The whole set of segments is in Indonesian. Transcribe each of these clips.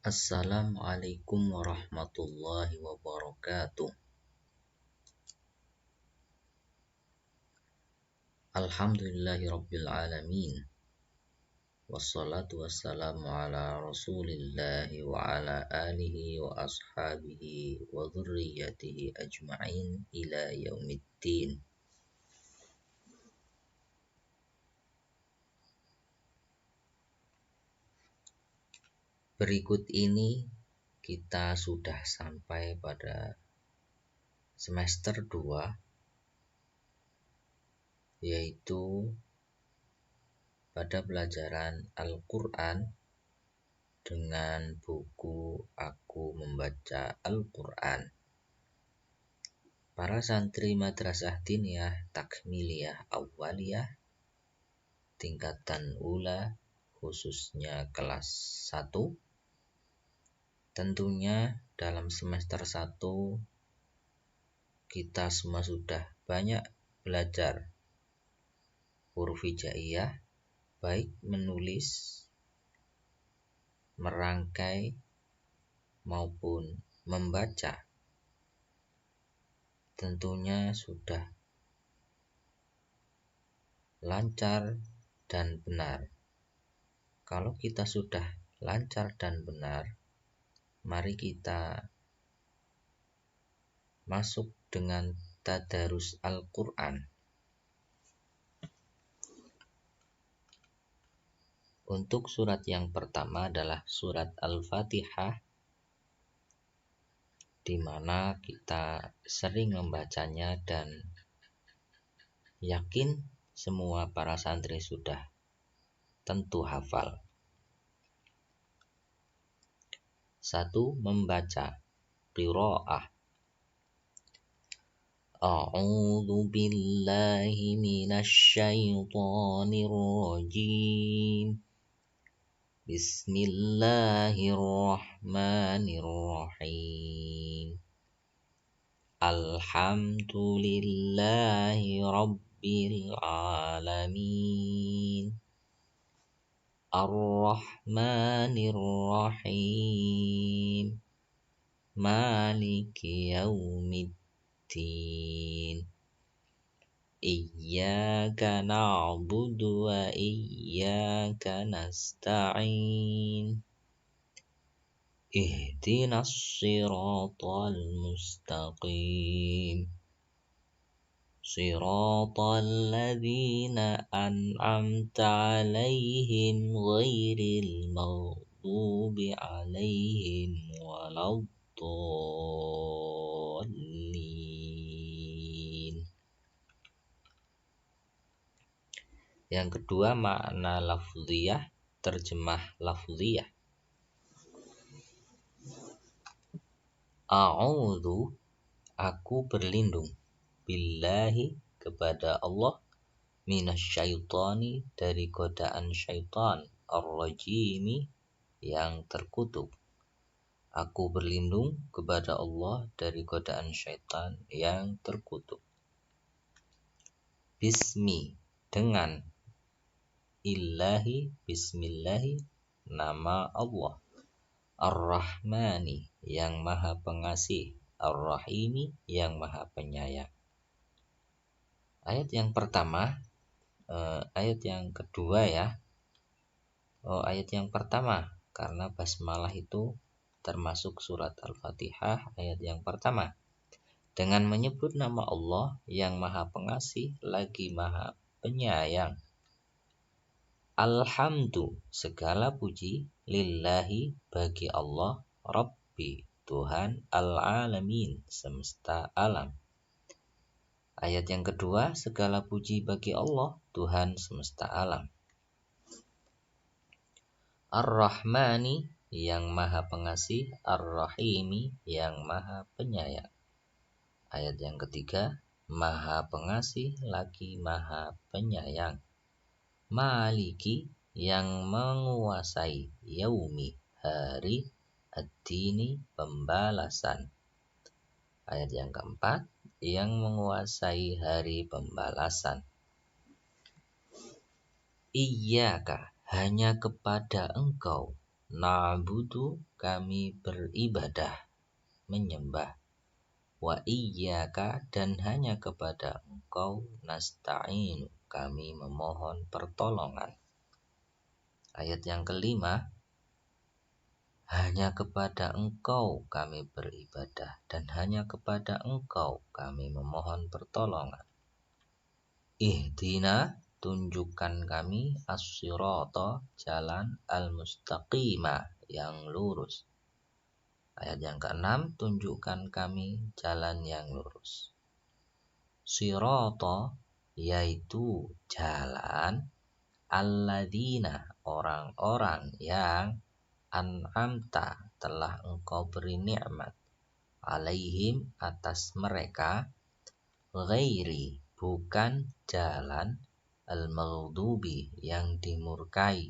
Assalamualaikum warahmatullahi wabarakatuh. Alhamdulillahi rabbil alamin. Wassalatu wassalamu ala rasulillahi wa ala alihi wa ashabihi wa dhurriyyatihi ajma'in ila yaumiddin. Berikut ini kita sudah sampai pada semester 2, yaitu pada pelajaran Al-Quran dengan buku Aku Membaca Al-Quran. Para santri Madrasah Diniyah Takmiliyah Awwaliyah tingkatan ula, khususnya kelas 1, tentunya dalam semester 1 kita semua sudah banyak belajar huruf hijaiyah, baik menulis, merangkai, maupun membaca. Tentunya sudah lancar dan benar. Kalau kita sudah lancar dan benar, mari kita masuk dengan tadarus Al-Quran. Untuk surat yang pertama adalah surat Al-Fatihah, di mana kita sering membacanya dan yakin semua para santri sudah tentu hafal. 1. Membaca qiraah. A'udzu billahi minasy syaithanir rajim. Bismillahirrahmanirrahim. Alhamdulillahi rabbil alamin. Ar-Rahmanir Rahim. Maliki yaumiddin. Iyyaka na'budu wa iyyaka nasta'in. Ihdinas siratal mustaqim. Siratal ladzina an'amta 'alaihim ghairil maghdubi 'alaihim waladdallin. Yang kedua, makna lafziyah, terjemah lafziyah. A'udzu, aku berlindung, billahi, kepada Allah, minasyaitani, dari godaan syaitan, ar-rajimi, yang terkutuk. Aku berlindung kepada Allah dari godaan syaitan yang terkutuk. Bismi, dengan. Illahi, bismillahi, nama Allah. Ar-Rahmani, yang maha pengasih. Ar-Rahimi, yang maha penyayang. Ayat yang pertama, ayat yang kedua ya. Ayat yang pertama, karena basmalah itu termasuk surat Al-Fatihah ayat yang pertama. Dengan menyebut nama Allah yang maha pengasih lagi maha penyayang. Alhamdu, segala puji, lillahi, bagi Allah, Rabbi, Tuhan, al-alamin, semesta alam. Ayat yang kedua, segala puji bagi Allah, Tuhan semesta alam. Ar-Rahmani, yang maha pengasih, Ar-Rahimi, yang maha penyayang. Ayat yang ketiga, maha pengasih lagi maha penyayang. Maliki, yang menguasai, yaumi, hari, ad-dini, pembalasan. Ayat yang keempat, yang menguasai hari pembalasan. Iyyaka, hanya kepada engkau, na'budu kami beribadah, menyembah, wa iyyaka dan hanya kepada Engkau nasta'inu kami memohon pertolongan. Ayat yang kelima, hanya kepada Engkau kami beribadah dan hanya kepada Engkau kami memohon pertolongan. Ihdina tunjukkan kami as-sirata jalan al-mustaqima yang lurus. Ayat yang keenam, tunjukkan kami jalan yang lurus. Sirata yaitu jalan alladzina orang-orang yang an'amta telah Engkau beri nikmat alaihim atas mereka, ghairi bukan jalan al-maghdubi yang dimurkai,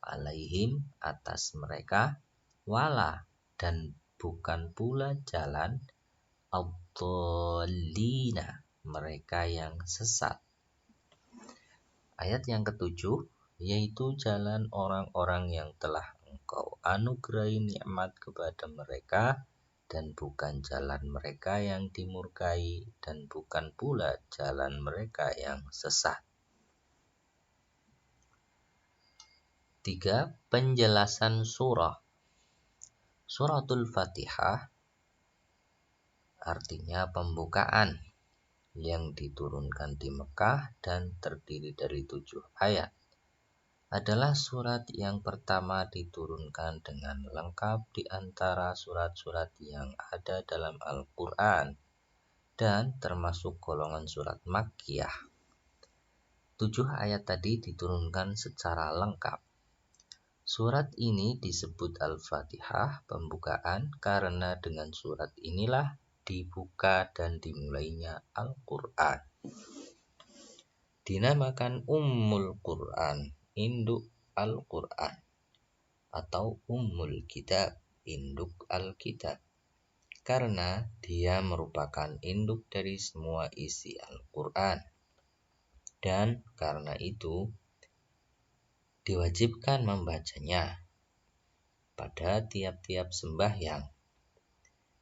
alaihim atas mereka, wala dan bukan pula jalan ad-dhallina mereka yang sesat. Ayat yang ketujuh, yaitu jalan orang-orang yang telah Engkau anugerahi nikmat kepada mereka, dan bukan jalan mereka yang dimurkai, dan bukan pula jalan mereka yang sesat. 3. Penjelasan surah. Suratul Fatihah artinya pembukaan, yang diturunkan di Mekah dan terdiri dari 7 ayat. Adalah surat yang pertama diturunkan dengan lengkap di antara surat-surat yang ada dalam Al-Quran dan termasuk golongan surat Makkiyah. 7 ayat tadi diturunkan secara lengkap. Surat ini disebut Al-Fatihah, pembukaan, karena dengan surat inilah dibuka dan dimulainya Al-Quran. Dinamakan Ummul Quran, induk Al-Quran, atau Ummul Kitab, induk Alkitab, karena dia merupakan induk dari semua isi Al-Quran. Dan karena itu diwajibkan membacanya pada tiap-tiap sembahyang.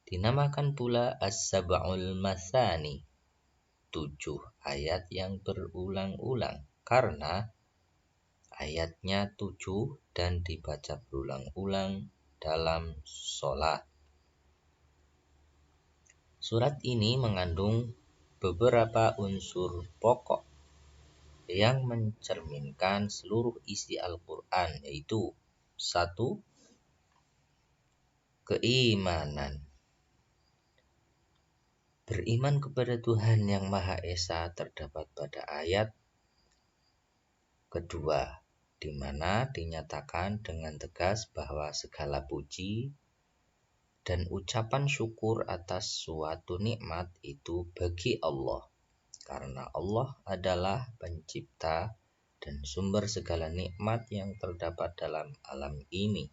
Dinamakan pula As-Sab'ul Matsani, 7 ayat yang berulang-ulang, karena ayatnya 7 dan dibaca berulang-ulang dalam sholat. Surat ini mengandung beberapa unsur pokok yang mencerminkan seluruh isi Al-Quran, yaitu 1. Keimanan. Beriman kepada Tuhan yang Maha Esa terdapat pada ayat kedua, di mana dinyatakan dengan tegas bahwa segala puji dan ucapan syukur atas suatu nikmat itu bagi Allah, karena Allah adalah pencipta dan sumber segala nikmat yang terdapat dalam alam ini.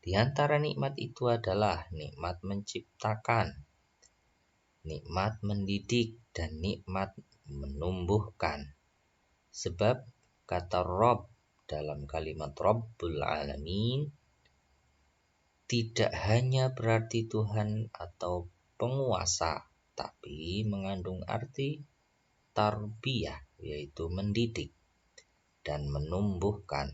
Di antara nikmat itu adalah nikmat menciptakan, nikmat mendidik, dan nikmat menumbuhkan. Sebab kata Rabb dalam kalimat Rabbul Alamin tidak hanya berarti Tuhan atau penguasa, tapi mengandung arti tarbiyah, yaitu mendidik dan menumbuhkan.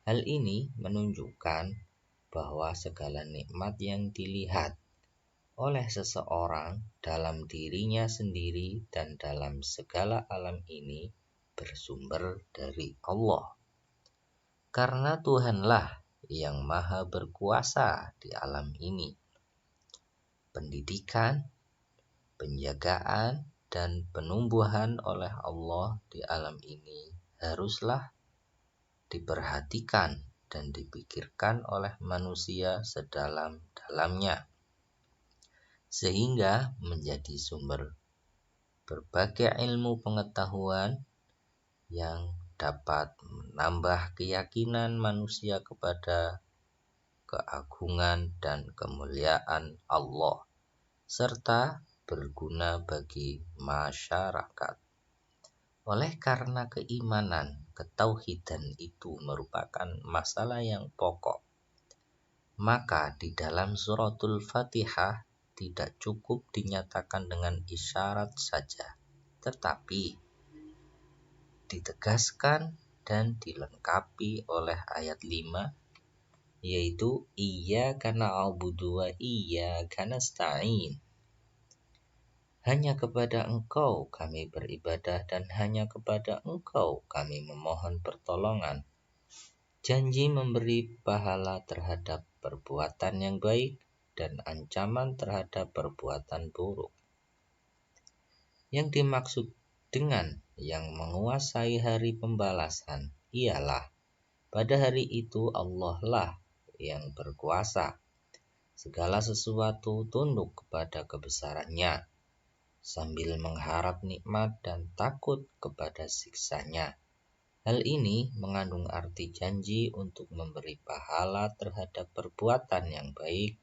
Hal ini menunjukkan bahwa segala nikmat yang dilihat oleh seseorang dalam dirinya sendiri dan dalam segala alam ini bersumber dari Allah. Karena Tuhanlah yang maha berkuasa di alam ini. Pendidikan, penjagaan, dan penumbuhan oleh Allah di alam ini haruslah diperhatikan dan dipikirkan oleh manusia sedalam-dalamnya, sehingga menjadi sumber berbagai ilmu pengetahuan yang dapat menambah keyakinan manusia kepada keagungan dan kemuliaan Allah, serta berguna bagi masyarakat. Oleh karena keimanan ketauhidan itu merupakan masalah yang pokok, maka di dalam suratul Fatihah tidak cukup dinyatakan dengan isyarat saja, tetapi ditegaskan dan dilengkapi oleh ayat 5, yaitu iyyaka na'budu wa iyyaka nasta'in. Hanya kepada Engkau kami beribadah dan hanya kepada Engkau kami memohon pertolongan. Janji memberi pahala terhadap perbuatan yang baik dan ancaman terhadap perbuatan buruk. Yang dimaksud dengan yang menguasai hari pembalasan ialah pada hari itu Allah lah yang berkuasa. Segala sesuatu tunduk kepada kebesarannya, sambil mengharap nikmat dan takut kepada siksanya. Hal ini mengandung arti janji untuk memberi pahala terhadap perbuatan yang baik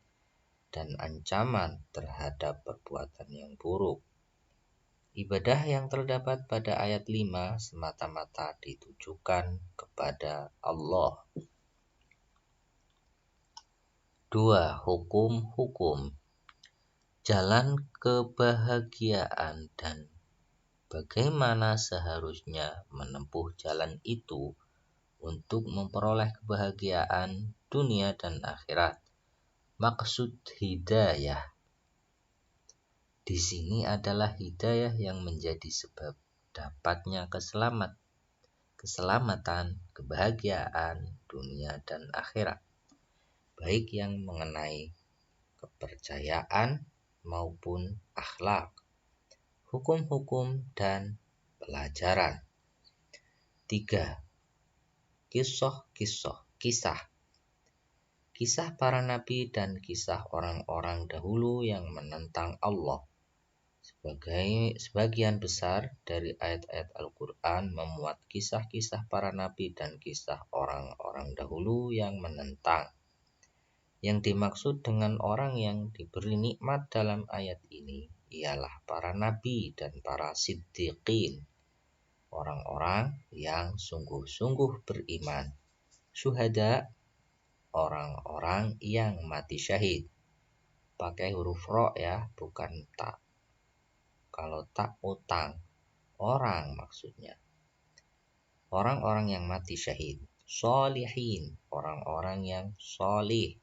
dan ancaman terhadap perbuatan yang buruk. Ibadah yang terdapat pada ayat 5 semata-mata ditujukan kepada Allah. 2. Hukum-hukum. Jalan kebahagiaan dan bagaimana seharusnya menempuh jalan itu untuk memperoleh kebahagiaan dunia dan akhirat. Maksud hidayah di sini adalah hidayah yang menjadi sebab dapatnya keselamatan, kebahagiaan dunia dan akhirat, baik yang mengenai kepercayaan maupun akhlak, hukum-hukum dan pelajaran. 3. Kisah para nabi dan kisah orang-orang dahulu yang menentang Allah. Sebagian besar dari ayat-ayat Al-Quran memuat kisah-kisah para nabi dan kisah orang-orang dahulu yang menentang. Yang dimaksud dengan orang yang diberi nikmat dalam ayat ini ialah para nabi dan para siddiqin, orang-orang yang sungguh-sungguh beriman. Syuhada, orang-orang yang mati syahid. Pakai huruf ro ya, bukan tak. Kalau tak utang, orang maksudnya. Orang-orang yang mati syahid. Sholihin, orang-orang yang sholih.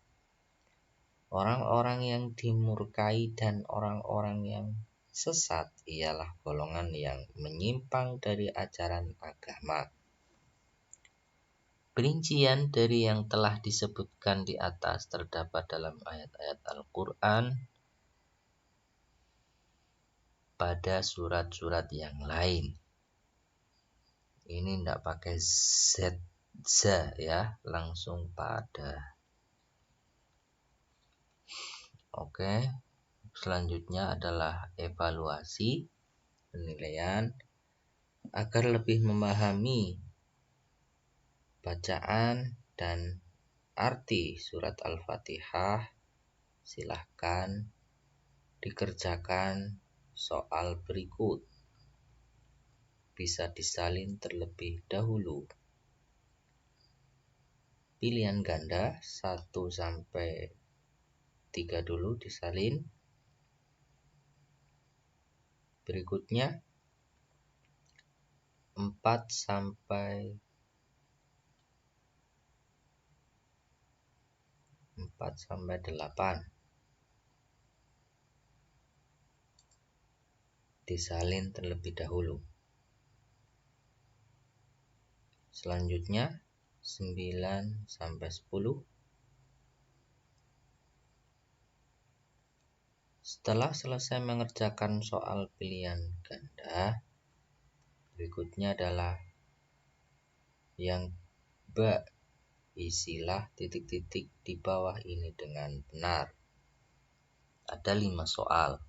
Orang-orang yang dimurkai dan orang-orang yang sesat ialah golongan yang menyimpang dari ajaran agama. Perincian dari yang telah disebutkan di atas terdapat dalam ayat-ayat Al-Quran pada surat-surat yang lain. Ini tidak pakai za ya, langsung pada. Oke, selanjutnya adalah evaluasi penilaian. Agar lebih memahami bacaan dan arti surat Al-Fatihah, silahkan dikerjakan soal berikut. Bisa disalin terlebih dahulu. Pilihan ganda 1-3 dulu disalin. Berikutnya 4-8 disalin terlebih dahulu. Selanjutnya 9-10. Setelah selesai mengerjakan soal pilihan ganda, berikutnya adalah yang ba. Isilah titik-titik di bawah ini dengan benar. Ada 5 soal.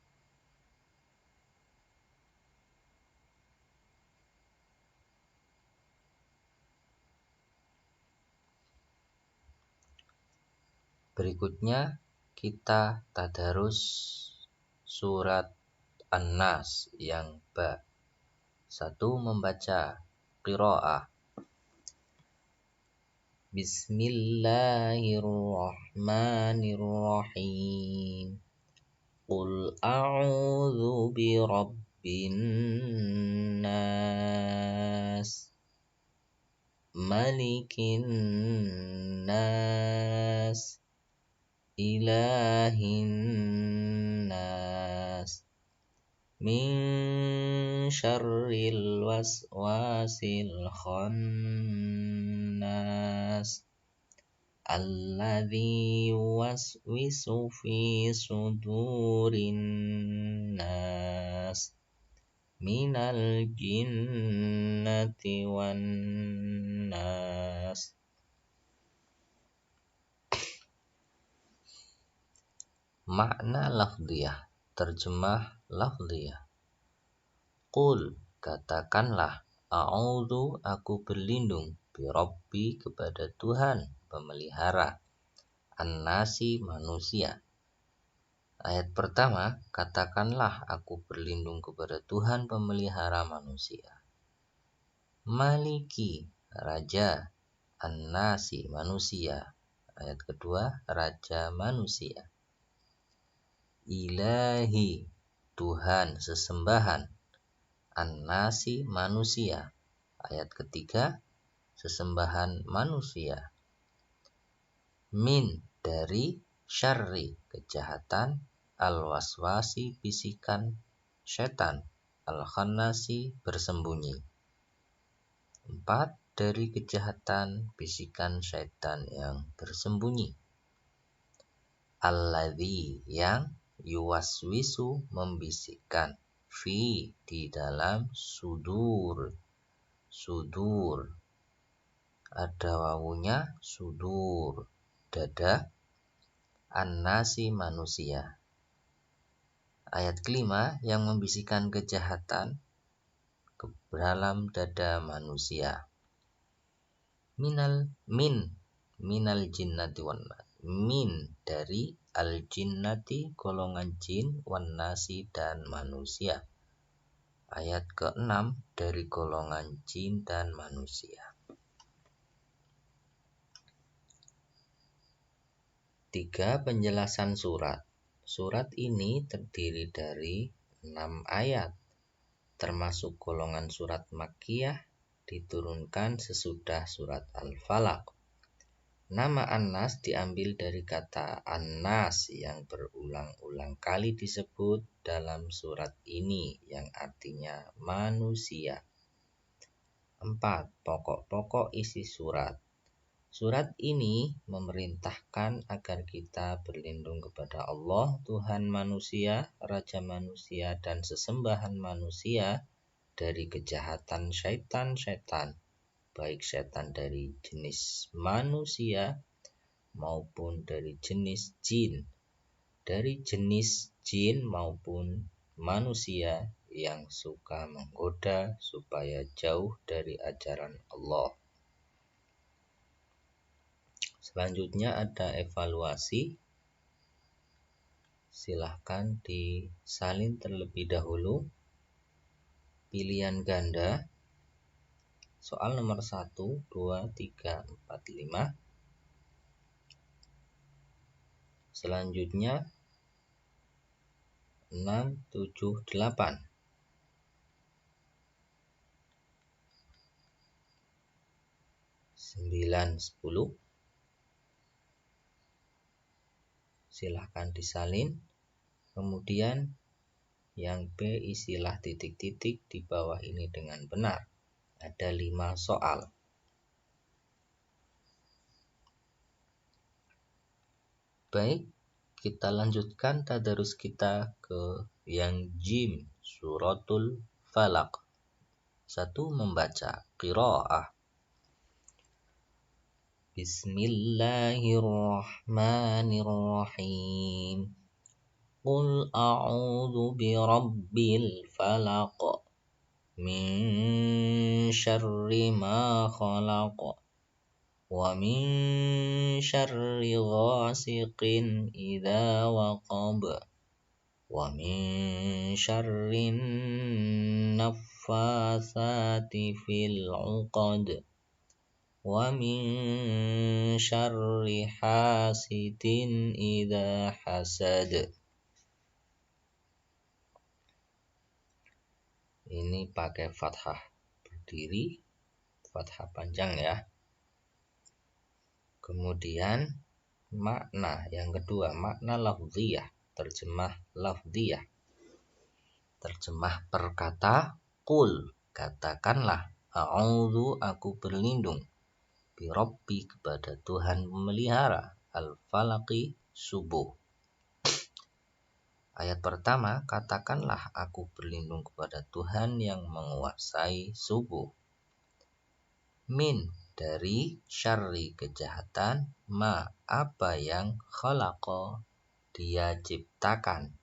Berikutnya kita tadarus surat An-Nas yang ba. 1. Membaca qiraah. Bismillahirrahmanirrahim. Qul a'udzu birabbin nas, malikin nas, ilahin nas, min syarril waswasil khannas, alladzi yuwaswisu fi sudurin nas, minal jinnati wan nas. Makna lafdhiyah, terjemah lafdhiyah. Qul, katakanlah, a'udzu, aku berlindung, birabbi, kepada Tuhan pemelihara, an-nasi, manusia. Ayat pertama, katakanlah aku berlindung kepada Tuhan pemelihara manusia. Maliki, raja, an-nasi, manusia. Ayat kedua, raja manusia. Ilahi, Tuhan, sesembahan, an-nasi, manusia. Ayat ketiga, sesembahan manusia. Min, dari, syarri, kejahatan, al-waswasi, bisikan setan, al-khannasi, bersembunyi. 4, dari kejahatan bisikan setan yang bersembunyi. Alladzi, yang, yuwaswisu, membisikkan, fi, di dalam, sudur, ada wawunya, sudur, dada, an-nasi, manusia. Ayat kelima, yang membisikkan kejahatan ke dalam dada manusia. Minal jinnati wan nas, min, dari, al jinnati, golongan jin, wan nasi, dan manusia. Ayat ke-6, dari golongan jin dan manusia. 3, penjelasan surat. Surat ini terdiri dari 6 ayat, termasuk golongan surat Makkiyah, diturunkan sesudah surat Al-Falaq. Nama An-Nas diambil dari kata An-Nas yang berulang-ulang kali disebut dalam surat ini, yang artinya manusia. 4, pokok-pokok isi surat. Surat ini memerintahkan agar kita berlindung kepada Allah, Tuhan manusia, Raja manusia, dan sesembahan manusia dari kejahatan syaitan-syaitan, baik setan dari jenis manusia maupun dari jenis jin, dari jenis jin maupun manusia yang suka menggoda supaya jauh dari ajaran Allah. Selanjutnya ada evaluasi. Silahkan disalin terlebih dahulu. Pilihan ganda. Soal nomor 1, 2, 3, 4, 5. Selanjutnya 6, 7, 8. 9, 10. Silahkan disalin. Kemudian yang B, isilah titik-titik di bawah ini dengan benar. Ada 5 soal. Baik, kita lanjutkan tadarus kita ke yang jim, suratul Falaq. 1, membaca, qiraah. Bismillahirrahmanirrahim. Qul a'udzu birabbil falaq, min syarri ma khalaq, wa min syarri ghasiqin idza waqab, wa min syarrin naffatsati fil 'uqad, wa min syarri hasidin idza hasad. Ini pakai fathah berdiri, fathah panjang ya. Kemudian makna yang kedua, makna lafziyah, terjemah lafziyah. Terjemah perkata, qul, katakanlah, a'udzu, aku berlindung, birabbi, kepada Tuhan memelihara, al-falaqi, subuh. Ayat pertama, katakanlah aku berlindung kepada Tuhan yang menguasai subuh. Min, dari syarri, kejahatan, ma, apa yang khalaqa, dia ciptakan.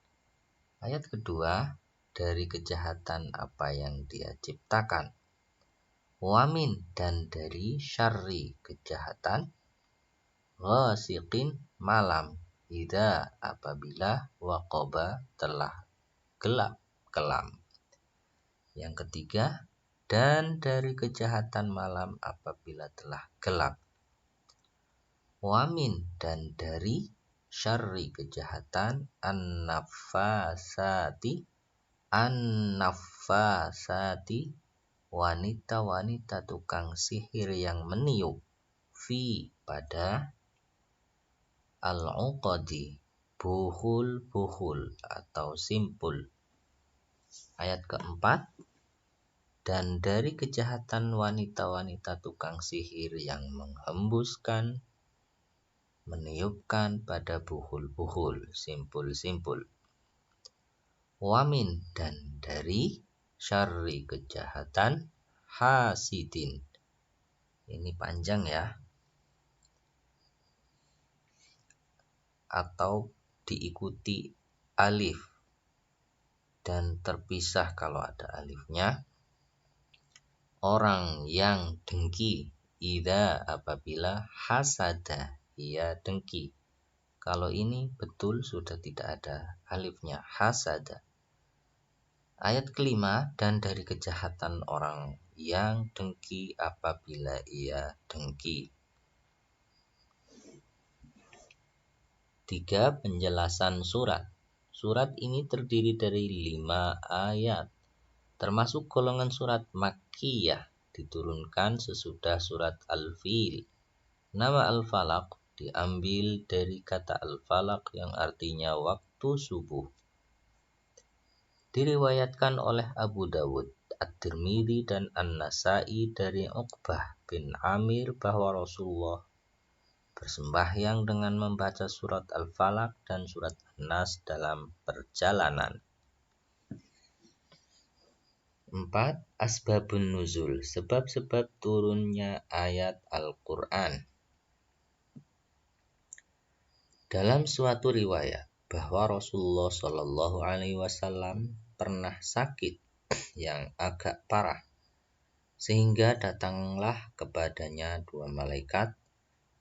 Ayat kedua, dari kejahatan apa yang dia ciptakan. Wamin, dan dari syarri, kejahatan, ghasiqin, malam, idza, apabila, waqaba, telah gelap kelam. Yang ketiga, dan dari kejahatan malam apabila telah gelap. Wamin, dan dari syarri, kejahatan, an-nafasati, wanita-wanita tukang sihir yang meniup, fi, pada, al-uqadi, buhul-buhul atau simpul. Ayat keempat, dan dari kejahatan wanita-wanita tukang sihir yang menghembuskan, meniupkan pada buhul-buhul, simpul-simpul. Wamin, dan dari syarri, kejahatan, hasidin. Ini panjang ya, atau diikuti alif dan terpisah kalau ada alifnya. Orang yang dengki, idza, apabila, hasada, ia dengki. Kalau ini betul sudah tidak ada alifnya, hasada. Ayat kelima, dan dari kejahatan orang yang dengki apabila ia dengki. 3. Penjelasan surat. Surat ini terdiri dari 5 ayat, termasuk golongan surat Makkiyah, diturunkan sesudah surat Al-Fil. Nama Al-Falaq diambil dari kata Al-Falaq yang artinya waktu subuh. Diriwayatkan oleh Abu Dawud, At-Tirmidzi, dan An-Nasai dari Uqbah bin Amir bahwa Rasulullah bersembahyang dengan membaca surat Al-Falaq dan surat An-Nas dalam perjalanan. 4. Asbabun nuzul, sebab-sebab turunnya ayat Al-Quran. Dalam suatu riwayat bahwa Rasulullah Shallallahu Alaihi Wasallam pernah sakit yang agak parah, sehingga datanglah kepadanya 2 malaikat,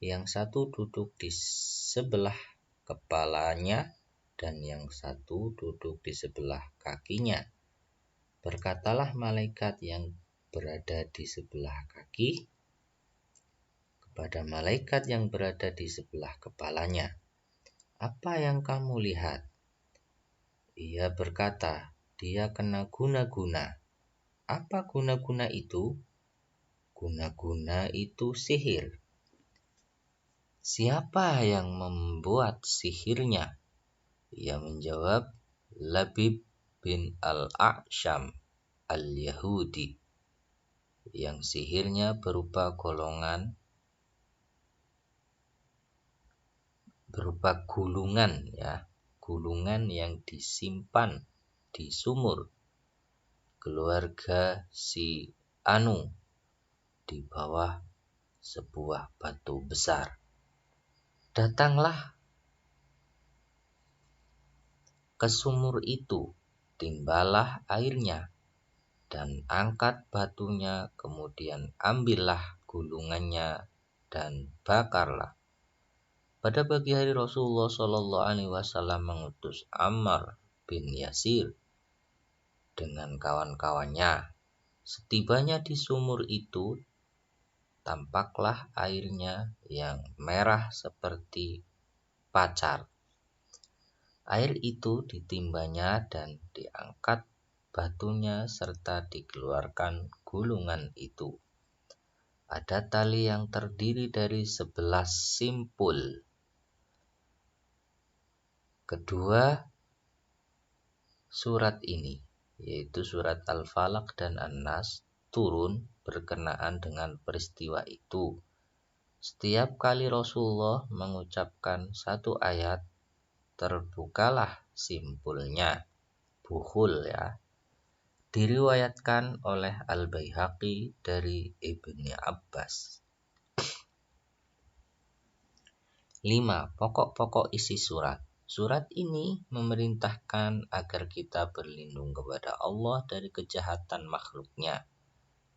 yang satu duduk di sebelah kepalanya dan yang satu duduk di sebelah kakinya. Berkatalah malaikat yang berada di sebelah kaki kepada malaikat yang berada di sebelah kepalanya, "Apa yang kamu lihat?" Ia berkata, "Dia kena guna-guna." "Apa guna-guna itu?" "Guna-guna itu sihir." "Siapa yang membuat sihirnya?" Ia menjawab, "Labib bin al-A'syam al-Yahudi, yang sihirnya berupa gulungan ya, gulungan yang disimpan di sumur keluarga si Anu di bawah sebuah batu besar. Datanglah ke sumur itu, timbalah airnya, dan angkat batunya, kemudian ambillah gulungannya dan bakarlah." Pada pagi hari Rasulullah Shallallahu Alaihi Wasallam mengutus Ammar bin Yasir dengan kawan-kawannya. Setibanya di sumur itu, tampaklah airnya yang merah seperti pacar. Air itu ditimbanya dan diangkat batunya serta dikeluarkan gulungan itu. Ada tali yang terdiri dari 11 simpul. Kedua surat ini, yaitu surat Al-Falaq dan An-Nas, turun berkenaan dengan peristiwa itu. Setiap kali Rasulullah mengucapkan satu ayat, terbukalah simpulnya, bukhul ya. Diriwayatkan oleh Al-Baihaqi dari Ibni Abbas. 5. Pokok-pokok isi surat. Surat ini memerintahkan agar kita berlindung kepada Allah dari kejahatan makhluknya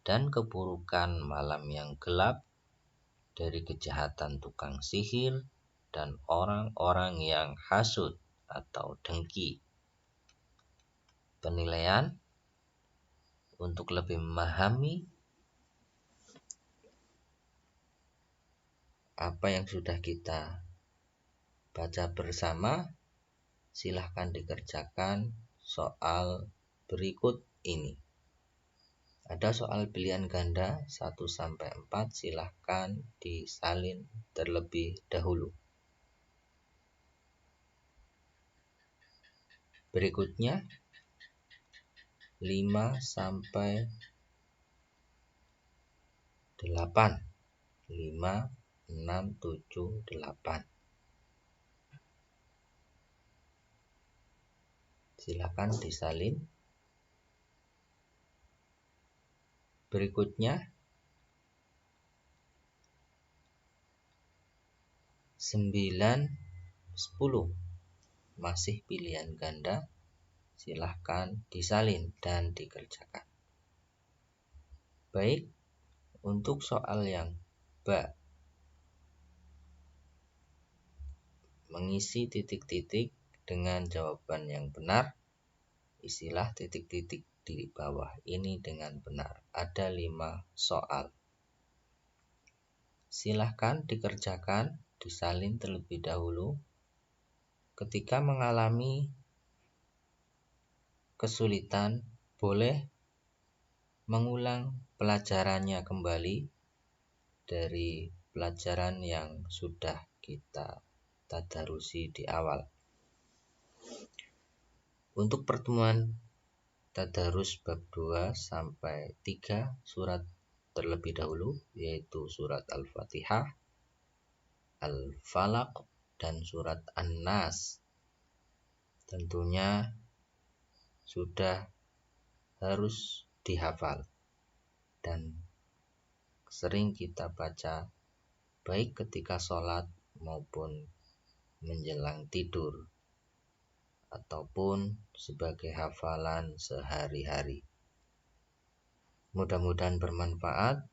dan keburukan malam yang gelap, dari kejahatan tukang sihir dan orang-orang yang hasud atau dengki. Penilaian untuk lebih memahami apa yang sudah kita baca bersama, silahkan dikerjakan soal berikut ini. Ada soal pilihan ganda 1-4, silahkan disalin terlebih dahulu. Berikutnya 5-8. 5, 6, 7, 8. Silakan disalin. Berikutnya 9, 10. Masih pilihan ganda. Silahkan disalin dan dikerjakan. Baik, untuk soal yang ba, mengisi titik-titik dengan jawaban yang benar, isilah titik-titik di bawah ini dengan benar. Ada 5 soal. Silahkan dikerjakan, disalin terlebih dahulu. Ketika mengalami kesulitan, boleh mengulang pelajarannya kembali dari pelajaran yang sudah kita tadarusi di awal. Untuk pertemuan tadarus bab 2-3 surat terlebih dahulu, yaitu surat Al-Fatihah, Al-Falaq, dan surat An-Nas. Tentunya sudah harus dihafal dan sering kita baca baik ketika sholat maupun menjelang tidur ataupun sebagai hafalan sehari-hari. Mudah-mudahan bermanfaat.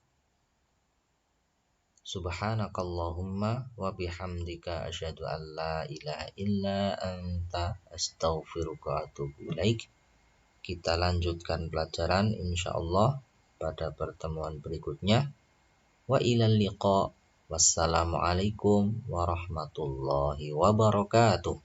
Subhanakallahumma wa bihamdika asyhadu an la ilaha illa anta astaghfiruka wa atubu ilaik. Kita lanjutkan pelajaran insyaallah pada pertemuan berikutnya. Wa ilal liqa. Wassalamualaikum warahmatullahi wabarakatuh.